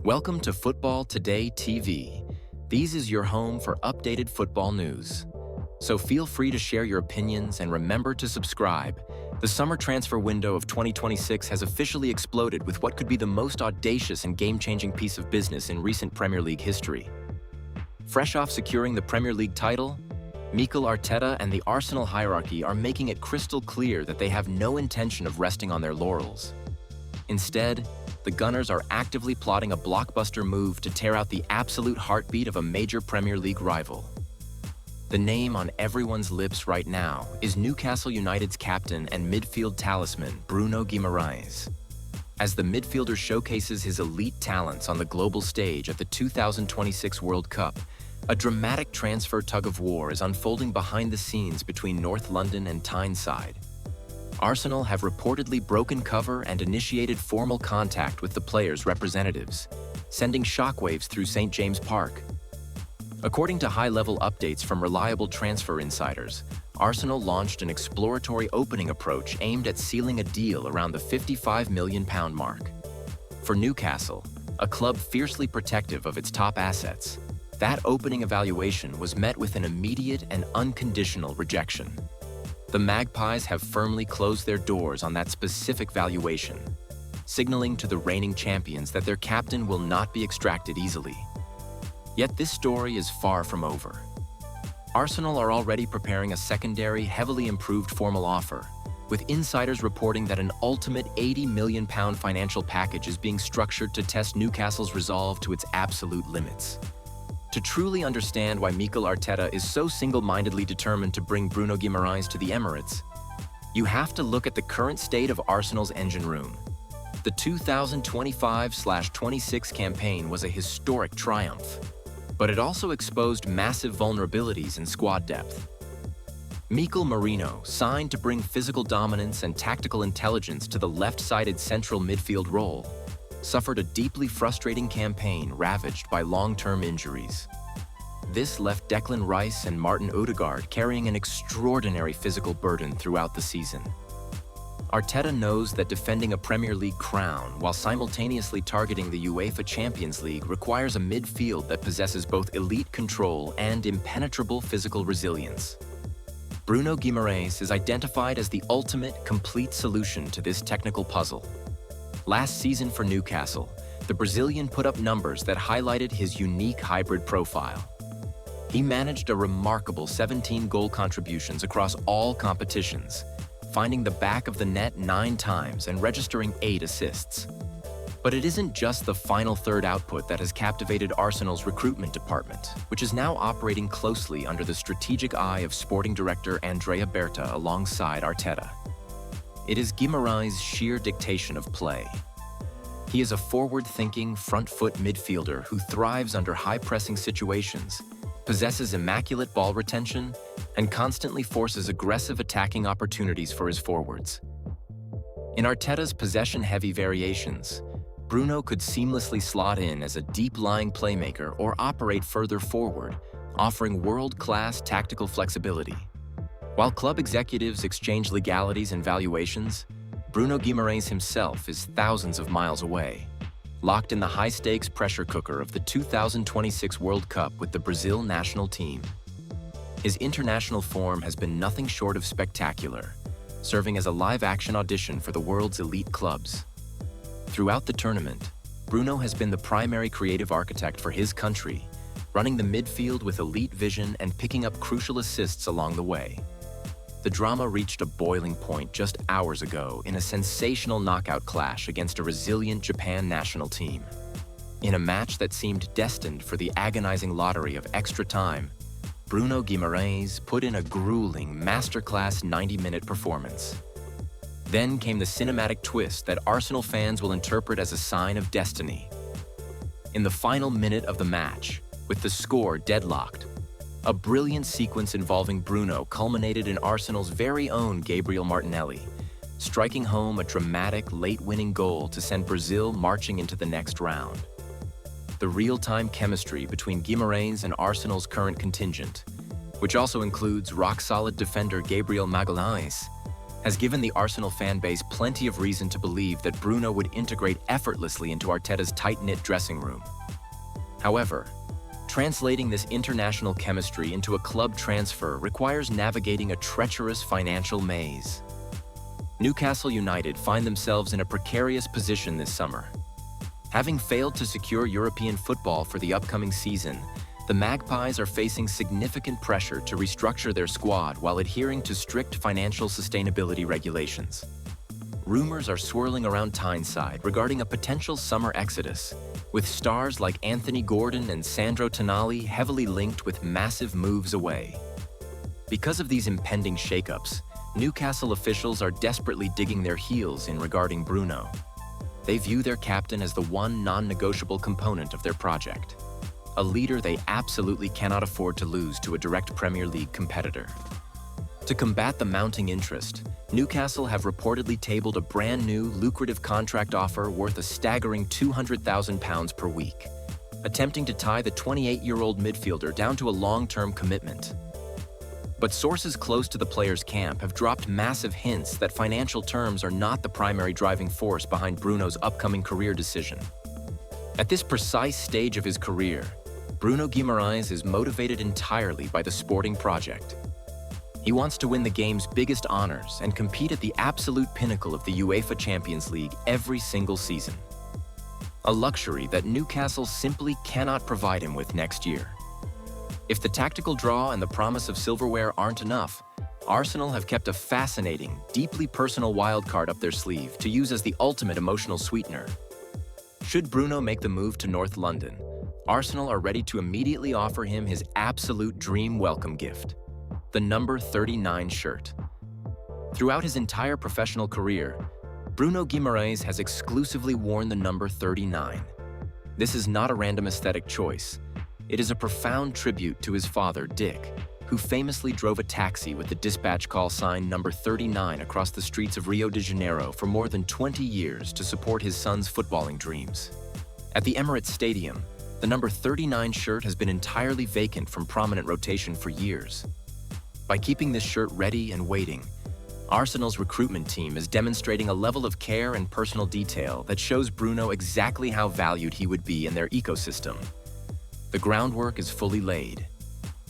Welcome to Football Today TV. These is your home for updated football news. So feel free to share your opinions and remember to subscribe. The summer transfer window of 2026 has officially exploded with what could be the most audacious and game-changing piece of business in recent Premier League history. Fresh off securing the Premier League title, Mikel Arteta and the Arsenal hierarchy are making it crystal clear that they have no intention of resting on their laurels. Instead, the Gunners are actively plotting a blockbuster move to tear out the absolute heartbeat of a major Premier League rival. The name on everyone's lips right now is Newcastle United's captain and midfield talisman, Bruno Guimarães. As the midfielder showcases his elite talents on the global stage at the 2026 World Cup, a dramatic transfer tug-of-war is unfolding behind the scenes between North London and Tyneside. Arsenal have reportedly broken cover and initiated formal contact with the players' representatives, sending shockwaves through St. James Park. According to high-level updates from reliable transfer insiders, Arsenal launched an exploratory opening approach aimed at sealing a deal around the £55 million mark. For Newcastle, a club fiercely protective of its top assets, that opening evaluation was met with an immediate and unconditional rejection. The Magpies have firmly closed their doors on that specific valuation, signaling to the reigning champions that their captain will not be extracted easily. Yet this story is far from over. Arsenal are already preparing a secondary, heavily improved formal offer, with insiders reporting that an ultimate £80 million financial package is being structured to test Newcastle's resolve to its absolute limits. To truly understand why Mikel Arteta is so single-mindedly determined to bring Bruno Guimarães to the Emirates, you have to look at the current state of Arsenal's engine room. The 2025-26 campaign was a historic triumph, but it also exposed massive vulnerabilities in squad depth. Mikel Merino, signed to bring physical dominance and tactical intelligence to the left-sided central midfield role, suffered a deeply frustrating campaign ravaged by long-term injuries. This left Declan Rice and Martin Odegaard carrying an extraordinary physical burden throughout the season. Arteta knows that defending a Premier League crown while simultaneously targeting the UEFA Champions League requires a midfield that possesses both elite control and impenetrable physical resilience. Bruno Guimarães is identified as the ultimate, complete solution to this technical puzzle. Last season for Newcastle, the Brazilian put up numbers that highlighted his unique hybrid profile. He managed a remarkable 17 goal contributions across all competitions, finding the back of the net 9 times and registering 8 assists. But it isn't just the final third output that has captivated Arsenal's recruitment department, which is now operating closely under the strategic eye of sporting director Andrea Berta alongside Arteta. It is Guimarães' sheer dictation of play. He is a forward-thinking, front-foot midfielder who thrives under high-pressing situations, possesses immaculate ball retention, and constantly forces aggressive attacking opportunities for his forwards. In Arteta's possession-heavy variations, Bruno could seamlessly slot in as a deep-lying playmaker or operate further forward, offering world-class tactical flexibility. While club executives exchange legalities and valuations, Bruno Guimarães himself is thousands of miles away, locked in the high-stakes pressure cooker of the 2026 World Cup with the Brazil national team. His international form has been nothing short of spectacular, serving as a live-action audition for the world's elite clubs. Throughout the tournament, Bruno has been the primary creative architect for his country, running the midfield with elite vision and picking up crucial assists along the way. The drama reached a boiling point just hours ago in a sensational knockout clash against a resilient Japan national team. In a match that seemed destined for the agonizing lottery of extra time, Bruno Guimarães put in a grueling, masterclass 90-minute performance. Then came the cinematic twist that Arsenal fans will interpret as a sign of destiny. In the final minute of the match, with the score deadlocked, a brilliant sequence involving Bruno culminated in Arsenal's very own Gabriel Martinelli, striking home a dramatic late-winning goal to send Brazil marching into the next round. The real-time chemistry between Guimarães and Arsenal's current contingent, which also includes rock-solid defender Gabriel Magalhães, has given the Arsenal fan base plenty of reason to believe that Bruno would integrate effortlessly into Arteta's tight-knit dressing room. However, translating this international chemistry into a club transfer requires navigating a treacherous financial maze. Newcastle United find themselves in a precarious position this summer. Having failed to secure European football for the upcoming season, the Magpies are facing significant pressure to restructure their squad while adhering to strict financial sustainability regulations. Rumors are swirling around Tyneside regarding a potential summer exodus, with stars like Anthony Gordon and Sandro Tonali heavily linked with massive moves away. Because of these impending shakeups, Newcastle officials are desperately digging their heels in regarding Bruno. They view their captain as the one non-negotiable component of their project, a leader they absolutely cannot afford to lose to a direct Premier League competitor. To combat the mounting interest, Newcastle have reportedly tabled a brand new, lucrative contract offer worth a staggering £200,000 per week, attempting to tie the 28-year-old midfielder down to a long-term commitment. But sources close to the player's camp have dropped massive hints that financial terms are not the primary driving force behind Bruno's upcoming career decision. At this precise stage of his career, Bruno Guimarães is motivated entirely by the sporting project. He wants to win the game's biggest honors and compete at the absolute pinnacle of the UEFA Champions League every single season. A luxury that Newcastle simply cannot provide him with next year. If the tactical draw and the promise of silverware aren't enough, Arsenal have kept a fascinating, deeply personal wildcard up their sleeve to use as the ultimate emotional sweetener. Should Bruno make the move to North London, Arsenal are ready to immediately offer him his absolute dream welcome gift, the number 39 shirt. Throughout his entire professional career, Bruno Guimarães has exclusively worn the number 39. This is not a random aesthetic choice. It is a profound tribute to his father, Dick, who famously drove a taxi with the dispatch call sign number 39 across the streets of Rio de Janeiro for more than 20 years to support his son's footballing dreams. At the Emirates Stadium, the number 39 shirt has been entirely vacant from prominent rotation for years. By keeping this shirt ready and waiting, Arsenal's recruitment team is demonstrating a level of care and personal detail that shows Bruno exactly how valued he would be in their ecosystem. The groundwork is fully laid.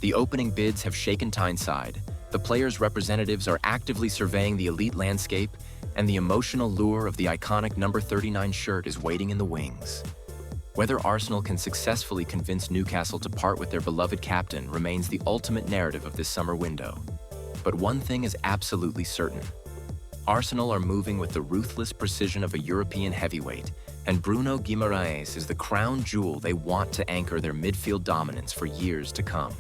The opening bids have shaken Tyneside, the players' representatives are actively surveying the elite landscape, and the emotional lure of the iconic number 39 shirt is waiting in the wings. Whether Arsenal can successfully convince Newcastle to part with their beloved captain remains the ultimate narrative of this summer window. But one thing is absolutely certain. Arsenal are moving with the ruthless precision of a European heavyweight, and Bruno Guimarães is the crown jewel they want to anchor their midfield dominance for years to come.